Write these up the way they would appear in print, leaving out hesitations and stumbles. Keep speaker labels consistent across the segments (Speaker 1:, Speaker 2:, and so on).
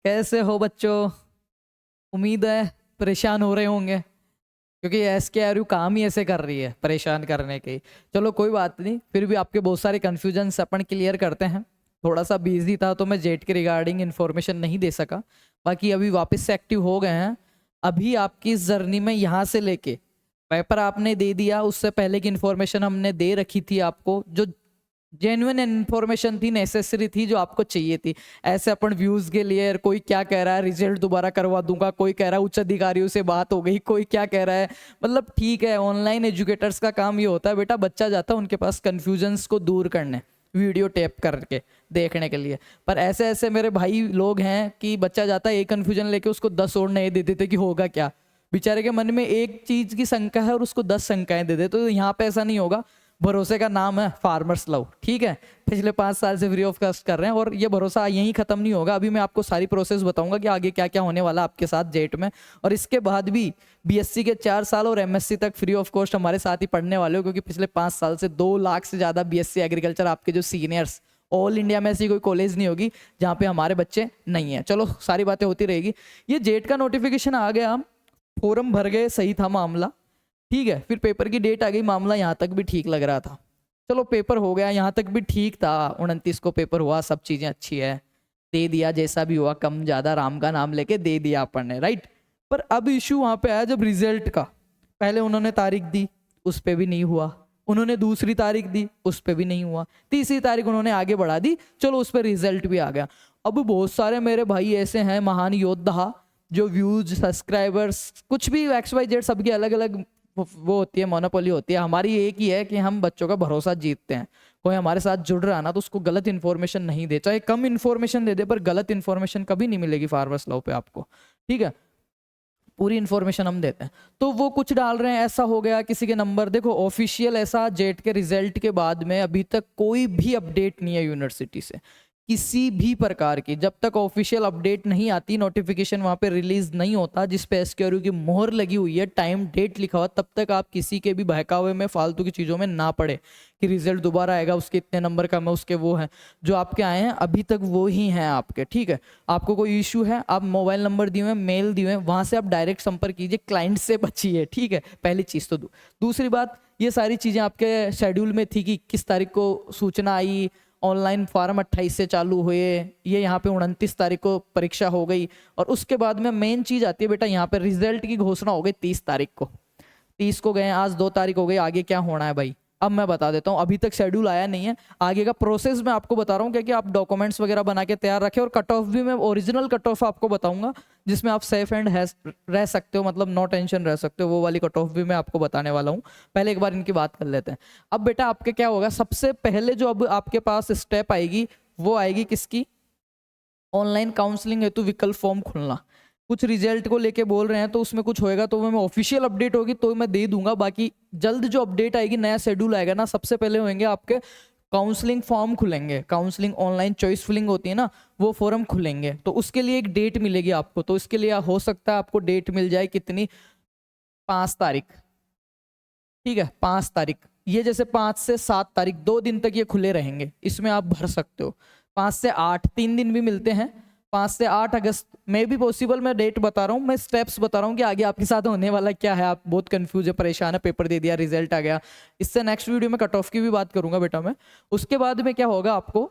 Speaker 1: कैसे हो बच्चों? उम्मीद है परेशान हो रहे होंगे क्योंकि SKRU काम ही ऐसे कर रही है परेशान करने के। चलो कोई बात नहीं, फिर भी आपके बहुत सारे कन्फ्यूजन्स अपन क्लियर करते हैं। थोड़ा सा बिजी था तो मैं जेट के रिगार्डिंग इन्फॉर्मेशन नहीं दे सका, बाकी अभी वापस से एक्टिव हो गए हैं। अभी आपकी इस जर्नी में यहाँ से लेके पेपर आपने दे दिया, उससे पहले की इन्फॉर्मेशन हमने दे रखी थी आपको, जो जेन्युइन इन्फॉर्मेशन थी, नेसेसरी थी, जो आपको चाहिए थी। ऐसे अपन व्यूज के लिए कोई क्या कह रहा है रिजल्ट दोबारा करवा दूंगा, कोई कह रहा है उच्च अधिकारियों से बात हो गई, कोई क्या कह रहा है। मतलब ठीक है, ऑनलाइन एजुकेटर्स का काम ये होता है बेटा, बच्चा जाता है उनके पास कन्फ्यूजन्स को दूर करने, वीडियो टेप करके देखने के लिए। पर ऐसे ऐसे मेरे भाई लोग हैं कि बच्चा जाता है एक कन्फ्यूजन लेके उसको 10 और नए दे देते कि होगा क्या। बेचारे के मन में एक चीज की शंका है और उसको 10 शंकाएं दे देते। तो यहाँ पे ऐसा नहीं होगा। भरोसे का नाम है फार्मर्स लव, ठीक है। पिछले 5 साल से फ्री ऑफ कॉस्ट कर रहे हैं और ये भरोसा यहीं खत्म नहीं होगा। अभी मैं आपको सारी प्रोसेस बताऊंगा कि आगे क्या क्या होने वाला आपके साथ जेट में। और इसके बाद भी BSc के 4 साल और MSc तक फ्री ऑफ कॉस्ट हमारे साथ ही पढ़ने वाले हो, क्योंकि पिछले 5 साल से 2 लाख से ज्यादा BSc एग्रीकल्चर आपके जो सीनियर्स, ऑल इंडिया में ऐसी कोई कॉलेज नहीं होगी जहाँ पे हमारे बच्चे नहीं है। चलो सारी बातें होती रहेगी। ये जेट का नोटिफिकेशन आ गया, हम फॉर्म भर गए, सही था मामला, ठीक है। फिर पेपर की डेट आ गई, मामला यहाँ तक भी ठीक लग रहा था। चलो पेपर हो गया, यहाँ तक भी ठीक था। 29 को पेपर हुआ, सब चीजें अच्छी है, दे दिया, जैसा भी हुआ कम ज्यादा राम का नाम लेके दे दिया अपन ने, राइट। पर अब इशू वहां पे आया जब रिजल्ट का। पहले उन्होंने तारीख दी, उस पर भी नहीं हुआ। उन्होंने दूसरी तारीख दी, उस पर भी नहीं हुआ। तीसरी तारीख उन्होंने आगे बढ़ा दी, चलो उस पर रिजल्ट भी आ गया। अब बहुत सारे मेरे भाई ऐसे हैं महान योद्धा, जो व्यूज सब्सक्राइबर्स कुछ भी XYZ सबकी अलग अलग वो होती है, मोनोपोली होती है। हमारी एक ही है कि हम बच्चों का भरोसा जीतते हैं। कोई हमारे साथ जुड़ रहा ना तो उसको गलत इन्फॉर्मेशन नहीं दे, चाहे कम इन्फॉर्मेशन दे दे, पर गलत इन्फॉर्मेशन कभी नहीं मिलेगी फार्मर्स लॉ पे आपको, ठीक है। पूरी इन्फॉर्मेशन हम देते हैं। तो वो कुछ डाल रहे हैं ऐसा हो गया, किसी के नंबर देखो ऑफिशियल ऐसा जेट के रिजल्ट के बाद में अभी तक कोई भी अपडेट नहीं है यूनिवर्सिटी से, किसी भी प्रकार की। जब तक ऑफिशियल अपडेट नहीं आती, नोटिफिकेशन वहां पे रिलीज नहीं होता जिस पे SKRU की मोहर लगी हुई है, टाइम डेट लिखा हुआ, तब तक आप किसी के भी बहकावे में फालतू की चीजों में ना पड़े कि रिजल्ट दोबारा आएगा, उसके इतने नंबर कम है, उसके वो है। जो आपके आए हैं अभी तक वो ही हैं आपके, ठीक है। आपको कोई इशू है, आप मोबाइल नंबर दिए हुए, मेल दिए हुए, वहां से आप डायरेक्ट संपर्क कीजिए, क्लाइंट से बचिए, ठीक है। पहली चीज तो दूसरी बात, ये सारी चीजें आपके शेड्यूल में थी कि 21 तारीख को सूचना आई, ऑनलाइन फॉर्म 28 से चालू हुए, ये यहाँ पे 29 तारीख को परीक्षा हो गई। और उसके बाद में मेन चीज आती है बेटा, यहाँ पे रिजल्ट की घोषणा हो गई 30 तारीख को। 30 को गए, आज 2 तारीख हो गई, आगे क्या होना है भाई अब मैं बता देता हूँ। अभी तक शेड्यूल आया नहीं है, आगे का प्रोसेस मैं आपको बता रहा हूँ, क्योंकि आप डॉक्यूमेंट्स वगैरह बना के तैयार रखें। और कट ऑफ भी मैं ओरिजिनल कट ऑफ आपको बताऊंगा जिसमें आप सेफ एंड रह सकते हो, मतलब नो टेंशन रह सकते हो, वो वाली कट ऑफ भी मैं आपको बताने वाला हूँ। पहले एक बार इनकी बात कर लेते हैं। अब बेटा आपके क्या होगा, सबसे पहले जो अब आपके पास स्टेप आएगी वो आएगी किसकी, ऑनलाइन काउंसलिंग हेतु विकल्प फॉर्म खुलना। कुछ रिजल्ट को लेके बोल रहे हैं तो उसमें कुछ होएगा तो मैं ऑफिशियल अपडेट होगी तो मैं दे दूंगा। बाकी जल्द जो अपडेट आएगी, नया शेड्यूल आएगा ना, सबसे पहले होंगे आपके काउंसलिंग फॉर्म खुलेंगे। काउंसलिंग ऑनलाइन चॉइस फिलिंग होती है ना, वो फॉर्म खुलेंगे, तो उसके लिए एक डेट मिलेगी आपको। तो इसके लिए हो सकता है आपको डेट मिल जाए कितनी, 5 तारीख, ठीक है। 5 तारीख, ये जैसे 5 से 7 तारीख 2 दिन तक ये खुले रहेंगे, इसमें आप भर सकते हो। 5 से 8 3 दिन भी मिलते हैं। 5 से 8 अगस्त में भी पॉसिबल, मैं डेट बता रहा हूँ, मैं स्टेप्स बता रहा हूँ कि आगे आपके साथ होने वाला क्या है। आप बहुत कंफ्यूज है, परेशान है, पेपर दे दिया, रिजल्ट आ गया। इससे नेक्स्ट वीडियो में कट ऑफ की भी बात करूंगा बेटा मैं। उसके बाद में क्या होगा, आपको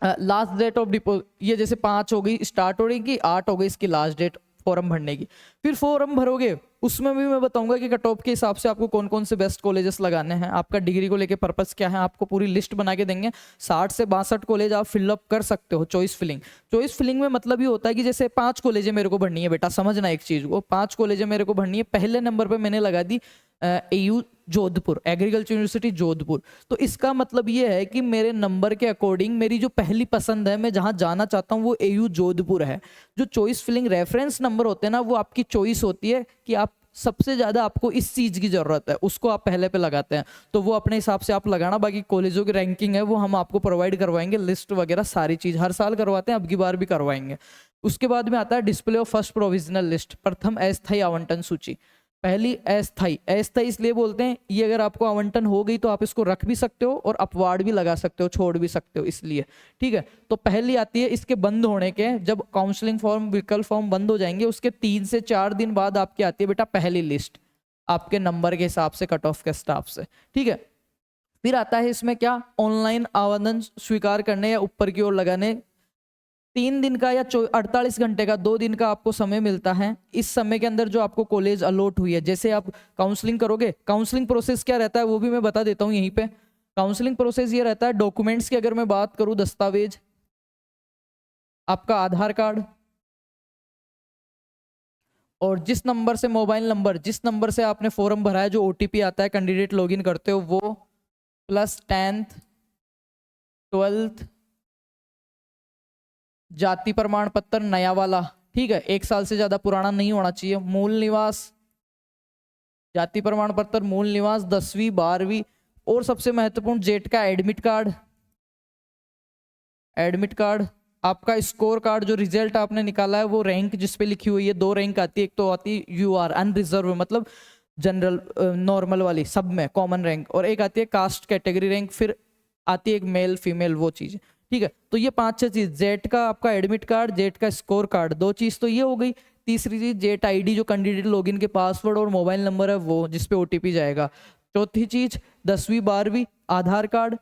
Speaker 1: लास्ट डेट ऑफ डिपो, ये जैसे 5 हो गई स्टार्ट हो रही की, 8 हो गई इसकी लास्ट डेट फॉर्म भरने की। फिर फॉर्म भरोगे, उसमें भी मैं बताऊंगा कि कट ऑफ के हिसाब से आपको कौन कौन से बेस्ट कॉलेजेस लगाने हैं, आपका डिग्री को लेके पर्पस क्या है, आपको पूरी लिस्ट बना के देंगे। 60 से 62 कॉलेज आप फिलअप कर सकते हो चॉइस फिलिंग। चॉइस फिलिंग में मतलब ये होता है कि जैसे 5 कॉलेजें मेरे को भरनी है बेटा, समझना एक चीज को, 5 कॉलेजें मेरे को भरनी है। पहले नंबर पर मैंने लगा दी AU Jodhpur, agriculture university Jodhpur. तो इसका मतलब ये है कि मेरे नंबर के अकॉर्डिंग मेरी जो पहली पसंद है, मैं जहां जाना चाहता हूं वो AU जोधपुर है। जो चॉइस फिलिंग रेफरेंस नंबर होते हैं ना, वो आपकी चॉइस होती है कि आप सबसे ज्यादा आपको इस चीज की जरूरत है, उसको आप पहले पे लगाते हैं। तो वो अपने हिसाब से आप लगाना। बाकी कॉलेजों की रैंकिंग है वो हम आपको प्रोवाइड करवाएंगे, लिस्ट वगैरह सारी चीज हर साल करवाते हैं, अब की बार भी करवाएंगे। उसके बाद में आता है display of first provisional list, प्रथम अस्थायी आवंटन सूची। पहली अस्थाई, अस्थाई इसलिए बोलते हैं, ये अगर आपको आवंटन हो गई तो आप इसको रख भी सकते हो और अपवाड भी लगा सकते हो, छोड़ भी सकते हो, इसलिए ठीक है। तो पहली आती है इसके बंद होने के, जब काउंसलिंग फॉर्म विकल्प फॉर्म बंद हो जाएंगे उसके 3 से 4 दिन बाद आपकी आती है बेटा पहली लिस्ट, आपके नंबर के हिसाब से, कट ऑफ के स्टाफ से, ठीक है। फिर आता है इसमें क्या, ऑनलाइन आवेदन स्वीकार करने या ऊपर की ओर लगाने, 3 दिन का या 48 घंटे का, 2 दिन का आपको समय मिलता है। इस समय के अंदर जो आपको कॉलेज अलॉट हुई है, जैसे आप काउंसलिंग करोगे, काउंसलिंग प्रोसेस क्या रहता है वो भी मैं बता देता हूँ यहीं पे। काउंसलिंग प्रोसेस ये रहता है, डॉक्यूमेंट्स की अगर मैं बात करूँ, दस्तावेज, आपका आधार कार्ड, और जिस नंबर से, मोबाइल नंबर जिस नंबर से आपने फॉर्म भरा है, जो ओटीपी आता है कैंडिडेट लॉगिन करते हो वो, प्लस 10th 12th जाति प्रमाण पत्र नया वाला, ठीक है, 1 साल से ज्यादा पुराना नहीं होना चाहिए। मूल निवास, जाति प्रमाण पत्र, मूल निवास, 10वीं 12वीं, और सबसे महत्वपूर्ण जेट का एडमिट कार्ड, एडमिट कार्ड, आपका स्कोर कार्ड, जो रिजल्ट आपने निकाला है वो रैंक जिसपे लिखी हुई है, 2 रैंक आती है, एक तो आती है यूआर अनरिजर्व, मतलब जनरल नॉर्मल वाली सब में कॉमन रैंक, और एक आती है कास्ट कैटेगरी रैंक, फिर आती है एक मेल फीमेल वो चीज, ठीक है। तो ये 5-6 चीज, जेट का आपका एडमिट कार्ड, जेट का स्कोर कार्ड, 2 चीज तो ये हो गई। तीसरी चीज जेट आईडी, जो कैंडिडेट लॉगिन के पासवर्ड और मोबाइल नंबर है वो, जिसपे ओटीपी जाएगा। चौथी चीज 10वीं 12वीं, आधार कार्ड,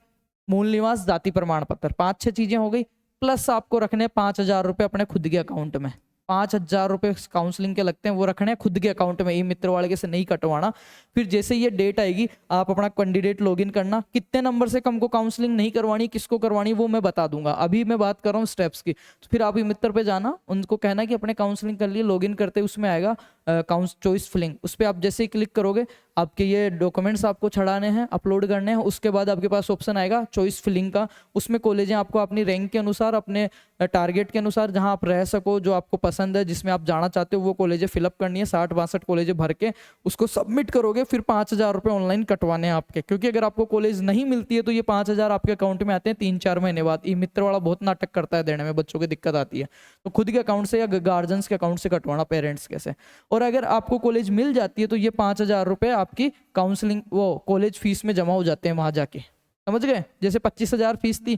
Speaker 1: मूल निवास, जाति प्रमाण पत्र, 5-6 चीजें हो गई। प्लस आपको रखने 5,000 रुपये अपने खुद के अकाउंट में, 5,000 रुपये काउंसलिंग के लगते हैं, वो रखने खुद के अकाउंट में, ई मित्र वाले से नहीं कटवाना। फिर जैसे ये डेट आएगी आप अपना कैंडिडेट लॉगिन करना, कितने नंबर से कम को काउंसलिंग नहीं करवानी, किसको करवानी वो मैं बता दूंगा, अभी मैं बात कर रहा हूँ स्टेप्स की। तो फिर आप ई मित्र पे जाना, उनको कहना कि अपने काउंसलिंग कर लिए, लॉगिन करते उसमें आएगा चॉइस फिलिंग, उस पर आप जैसे ही क्लिक करोगे आपके ये डॉक्यूमेंट्स आपको चढ़ाने हैं, अपलोड करने हैं, उसके बाद आपके पास ऑप्शन आएगा चॉइस फिलिंग का। उसमें कॉलेजें आपको अपनी रैंक के अनुसार, अपने टारगेट के अनुसार, जहां आप रह सको, जो आपको पसंद है, जिसमें आप जाना चाहते हो, वो कॉलेजें फिलअप करनी है। 60-62 कॉलेजें भर के उसको सबमिट करोगे, फिर 5,000 रुपये ऑनलाइन कटवाने हैं आपके, क्योंकि अगर आपको कॉलेज नहीं मिलती है तो ये 5,000 आपके अकाउंट में आते हैं 3-4 महीने बाद। ई मित्र वाला बहुत नाटक करता है देने में, बच्चों की दिक्कत आती है, तो खुद के अकाउंट से या गार्जियंस के अकाउंट से कटवाना, पेरेंट्स के से। और अगर आपको कॉलेज मिल जाती है तो ये 5,000 रुपये आपकी काउंसलिंग वो कॉलेज फीस में जमा हो जाते हैं वहां जाके, समझ गए। जैसे 25,000 फीस थी,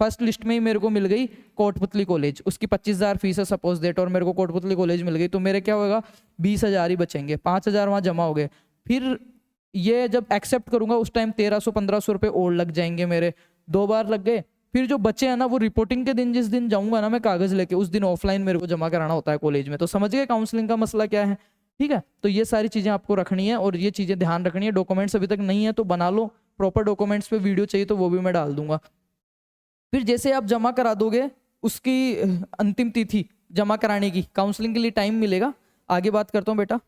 Speaker 1: फर्स्ट लिस्ट में ही मेरे को मिल गई कोटपुतली कॉलेज, उसकी 25,000 फीस है सपोज डेट, और मेरे को कोटपुतली कॉलेज मिल गई, तो मेरे क्या होगा 20,000 ही बचेंगे, 5,000 वहां जमा हो गए। फिर ये जब एक्सेप्ट करूंगा उस टाइम 1,300-1,500 रुपये और लग जाएंगे मेरे, 2 बार लग गए। फिर जो बचे हैं ना, वो रिपोर्टिंग के दिन, जिस दिन जाऊंगा ना मैं कागज लेके, उस दिन ऑफलाइन मेरे को जमा कराना होता है कॉलेज में। तो समझ गए काउंसलिंग का मसला क्या है, ठीक है। तो ये सारी चीजें आपको रखनी है और ये चीजें ध्यान रखनी है। डॉक्यूमेंट्स अभी तक नहीं है तो बना लो, प्रॉपर डॉक्यूमेंट्स पे वीडियो चाहिए तो वो भी मैं डाल दूंगा। फिर जैसे आप जमा करा दोगे, उसकी अंतिम तिथि जमा कराने की, काउंसलिंग के लिए टाइम मिलेगा। आगे बात करता हूँ बेटा।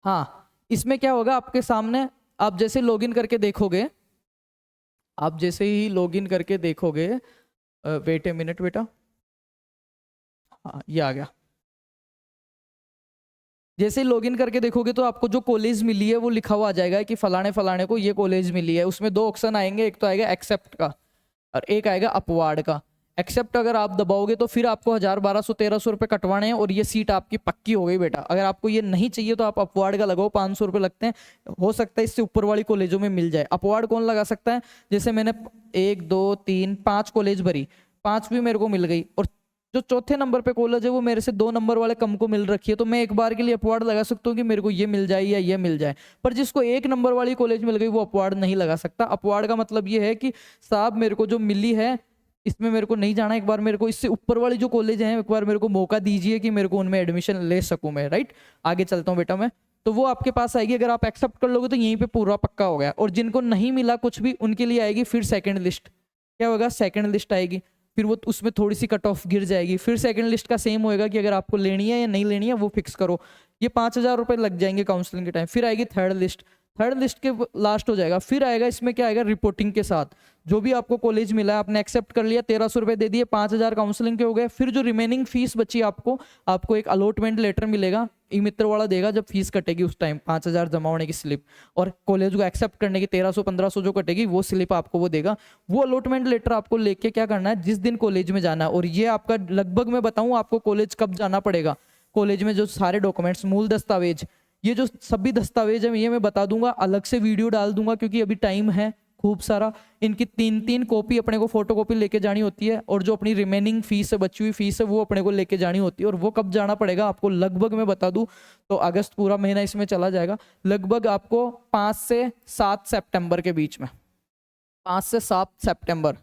Speaker 1: हाँ, इसमें क्या होगा आपके सामने, आप जैसे लॉगिन करके देखोगे, आप जैसे ही लॉगिन करके देखोगे, वेट ए मिनट बेटा, हाँ ये आ गया। जैसे लॉगिन करके देखोगे तो आपको जो कॉलेज मिली है वो लिखा हुआ आ जाएगा कि फलाने फलाने को ये कॉलेज मिली है। उसमें 2 ऑप्शन आएंगे, एक तो आएगा एक्सेप्ट का और एक आएगा अपवार्ड का। एक्सेप्ट अगर आप दबाओगे तो फिर आपको 1,000, 1,200, 1,300 रुपये कटवाने हैं और ये सीट आपकी पक्की हो गई बेटा। अगर आपको ये नहीं चाहिए तो आप अपवार्ड का लगाओ, 500 रुपये लगते हैं, हो सकता है इससे ऊपर वाली कॉलेजों में मिल जाए। अपवार्ड कौन लगा सकता है, जैसे मैंने 1 2 3 5 कॉलेज भरी, 5 भी मेरे को मिल गई, और जो चौथे नंबर पे कॉलेज है वो मेरे से 2 नंबर वाले कम को मिल रखी है, तो मैं एक बार के लिए अपवार्ड लगा सकता हूँ कि मेरे को ये मिल जाए या ये मिल जाए। पर जिसको 1 नंबर वाली कॉलेज मिल गई वो अपवार्ड नहीं लगा सकता। अपवार्ड का मतलब ये है कि साहब मेरे को जो मिली है इसमें मेरे को नहीं जाना, एक बार मेरे को इससे ऊपर वाली जो कॉलेज है एक बार मेरे को मौका दीजिए कि मेरे को उनमें एडमिशन ले सकूं मैं, राइट। आगे चलता हूँ बेटा मैं, तो वो आपके पास आएगी। अगर आप एक्सेप्ट कर लोगे तो यहीं पे पूरा पक्का हो गया। और जिनको नहीं मिला कुछ भी, उनके लिए आएगी फिर सेकंड लिस्ट। क्या होगा, सेकंड लिस्ट आएगी, फिर वो उसमें थोड़ी सी कट ऑफ गिर जाएगी। फिर सेकंड लिस्ट का सेम होएगा कि अगर आपको लेनी है या नहीं लेनी है वो फिक्स करो। ये 5,000 रुपये लग जाएंगे काउंसलिंग के टाइम। फिर आएगी थर्ड लिस्ट, थर्ड लिस्ट के लास्ट हो जाएगा। फिर आएगा, इसमें क्या आएगा, रिपोर्टिंग के साथ जो भी आपको कॉलेज मिला है आपने एक्सेप्ट कर लिया, 1,300 रुपये दे दिए, 5,000 काउंसलिंग के हो गए। फिर जो रिमेनिंग फीस बची आपको एक अलॉटमेंट लेटर मिलेगा, ई मित्र वाला देगा जब फीस कटेगी उस टाइम, 5,000 जमा होने की स्लिप, और कॉलेज को एक्सेप्ट करने की 1,300-1,500 जो कटेगी वो स्लिप आपको वो देगा। वो अलॉटमेंट लेटर आपको लेके क्या करना है, जिस दिन कॉलेज में जाना है, और ये आपका लगभग मैं बताऊं आपको कॉलेज कब जाना पड़ेगा। कॉलेज में जो सारे डॉक्यूमेंट्स, मूल दस्तावेज, ये जो सभी दस्तावेज है ये मैं बता दूंगा, अलग से वीडियो डाल दूंगा क्योंकि अभी टाइम है खूब सारा। इनकी 3-3 कॉपी अपने को फोटोकॉपी लेके जानी होती है, और जो अपनी रिमेनिंग फीस है, बची हुई फीस है, वो अपने को लेके जानी होती है। और वो कब जाना पड़ेगा आपको, लगभग मैं बता दूं तो अगस्त पूरा महीना इसमें चला जाएगा, लगभग आपको 5 से 7 सितंबर के बीच में, 5 से 7 सितंबर,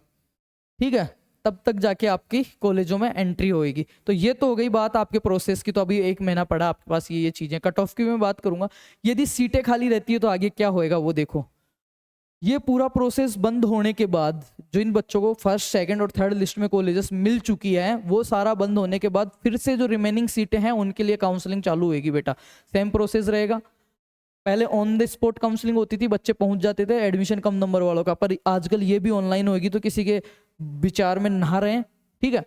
Speaker 1: ठीक है, तब तक जाके आपकी कॉलेजों में एंट्री होएगी। तो ये तो हो गई बात आपके प्रोसेस की, तो अभी 1 महीना पड़ा आपके पास, ये चीजें। कट ऑफ की मैं बात करूंगा, यदि सीटें खाली रहती है तो आगे क्या होएगा वो देखो। ये पूरा प्रोसेस बंद होने के बाद, जो इन बच्चों को फर्स्ट, सेकंड और थर्ड लिस्ट में कॉलेजेस मिल चुकी है, वो सारा बंद होने के बाद फिर से जो रिमेनिंग सीटें हैं उनके लिए काउंसलिंग चालू होगी बेटा। सेम प्रोसेस रहेगा। पहले ऑन द स्पॉट काउंसलिंग होती थी, बच्चे पहुंच जाते थे एडमिशन कम नंबर वालों का, पर आजकल ये भी ऑनलाइन होगी, तो किसी के विचार में नहा रहे हैं, ठीक है।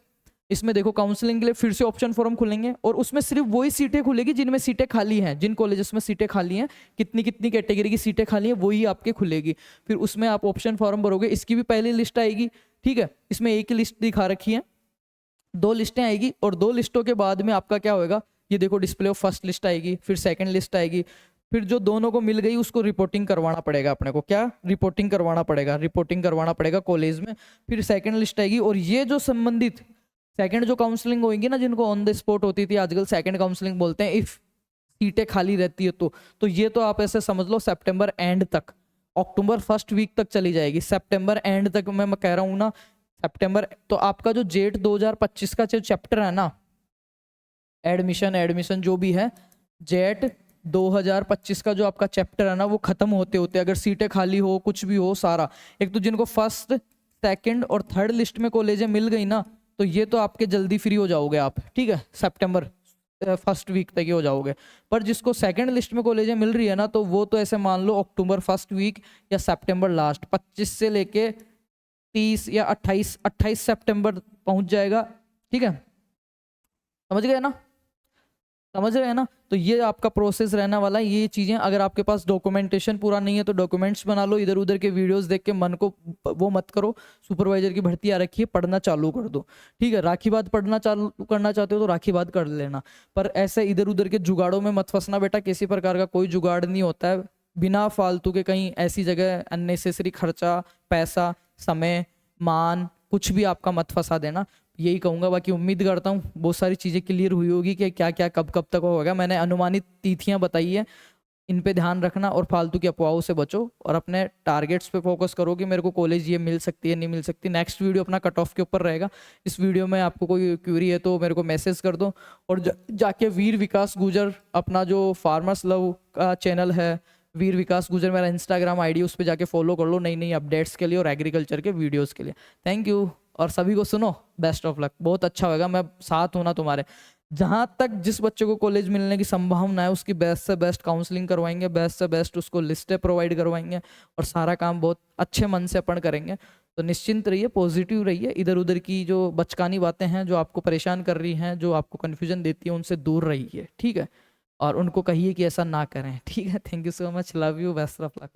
Speaker 1: इसमें देखो काउंसलिंग के लिए फिर से ऑप्शन फॉर्म खुलेंगे, और उसमें सिर्फ वही सीटें खुलेगी जिनमें सीटें खाली हैं, जिन कॉलेजेस में सीटें खाली हैं, कितनी कितनी कैटेगरी की सीटें खाली हैं वही आपके खुलेगी। फिर उसमें आप ऑप्शन फॉर्म भरोगे, इसकी भी पहली लिस्ट आएगी, ठीक है। इसमें एक ही लिस्ट दिखा रखी है, 2 लिस्टें आएगी, और 2 लिस्टों के बाद में आपका क्या होएगा, ये देखो डिस्प्ले ऑफ फर्स्ट लिस्ट आएगी, फिर सेकंड लिस्ट आएगी, फिर जो दोनों को मिल गई उसको रिपोर्टिंग करवाना पड़ेगा अपने को। क्या रिपोर्टिंग करवाना पड़ेगा कॉलेज में। फिर सेकंड लिस्ट आएगी, और ये जो संबंधित सेकंड जो काउंसलिंग होगी ना, जिनको ऑन द स्पॉट होती थी, आजकल सेकंड काउंसलिंग बोलते हैं, इफ सीटें खाली रहती है तो ये तो आप ऐसे समझ लो सितंबर एंड तक, अक्टूबर फर्स्ट वीक तक चली जाएगी, सितंबर एंड तक मैं कह रहा हूँ ना, सितंबर। तो आपका जो जेट 2025 का जो चैप्टर है ना, एडमिशन जो भी है, जेट 2025 का जो आपका चैप्टर है ना, वो खत्म होते होते अगर सीटें खाली हो, कुछ भी हो सारा, एक तो जिनको फर्स्ट, सेकंड और थर्ड लिस्ट में कॉलेजें मिल गई ना, तो ये तो आपके जल्दी फ्री हो जाओगे आप, ठीक है, सितंबर फर्स्ट वीक तक ही हो जाओगे। पर जिसको सेकंड लिस्ट में कॉलेजें मिल रही है ना, तो वो तो ऐसे मान लो अक्टूबर फर्स्ट वीक या सितंबर लास्ट, 25 से लेके 30 या 28 सितंबर पहुंच जाएगा, ठीक है। समझ गए ना। तो ये आपका प्रोसेस रहने वाला है। ये चीजें, अगर आपके पास डॉक्यूमेंटेशन पूरा नहीं है तो डॉक्यूमेंट्स बना लो, इधर उधर के वीडियोस देख के मन को वो मत करो। सुपरवाइजर की भर्ती आ रखी है, पढ़ना चालू कर दो, ठीक है। राखी बात पढ़ना चालू करना चाहते हो तो राखी बात कर लेना, पर ऐसे इधर उधर के जुगाड़ों में मत फंसना बेटा। किसी प्रकार का कोई जुगाड़ नहीं होता है, बिना फालतू के कहीं ऐसी जगह अननेसेसरी खर्चा, पैसा, समय, मान, कुछ भी आपका मत फंसा देना। यही कहूंगा। बाकी उम्मीद करता हूँ बहुत सारी चीज़ें क्लियर हुई होगी कि क्या क्या कब कब तक होगा। मैंने अनुमानित तिथियां बताई है, इन पे ध्यान रखना और फालतू की अफवाहों से बचो और अपने टारगेट्स पे फोकस करो कि मेरे को कॉलेज ये मिल सकती है नहीं मिल सकती। नेक्स्ट वीडियो अपना कट ऑफ के ऊपर रहेगा। इस वीडियो में आपको कोई क्यूरी है तो मेरे को मैसेज कर दो, और जाके वीर विकास गुजर, अपना जो फार्मर्स लव का चैनल है, वीर विकास गुजर मेरा इंस्टाग्राम आईडी, उस पर जाके फॉलो कर लो नई नई अपडेट्स के लिए और एग्रीकल्चर के वीडियोस के लिए। थैंक यू, और सभी को सुनो, बेस्ट ऑफ लक। बहुत अच्छा होगा, मैं साथ हूं ना तुम्हारे। जहां तक जिस बच्चे को कॉलेज मिलने की संभावना है उसकी बेस्ट से बेस्ट काउंसलिंग करवाएंगे, बेस्ट से बेस्ट उसको लिस्टें प्रोवाइड करवाएंगे, और सारा काम बहुत अच्छे मन से अपन करेंगे। तो निश्चिंत रहिए, पॉजिटिव रहिए, इधर उधर की जो बचकानी बातें हैं जो आपको परेशान कर रही हैं, जो आपको कन्फ्यूजन देती है, उनसे दूर रहिए, ठीक है। और उनको कहिए कि ऐसा ना करें, ठीक है। Thank you so much, love you, best of luck.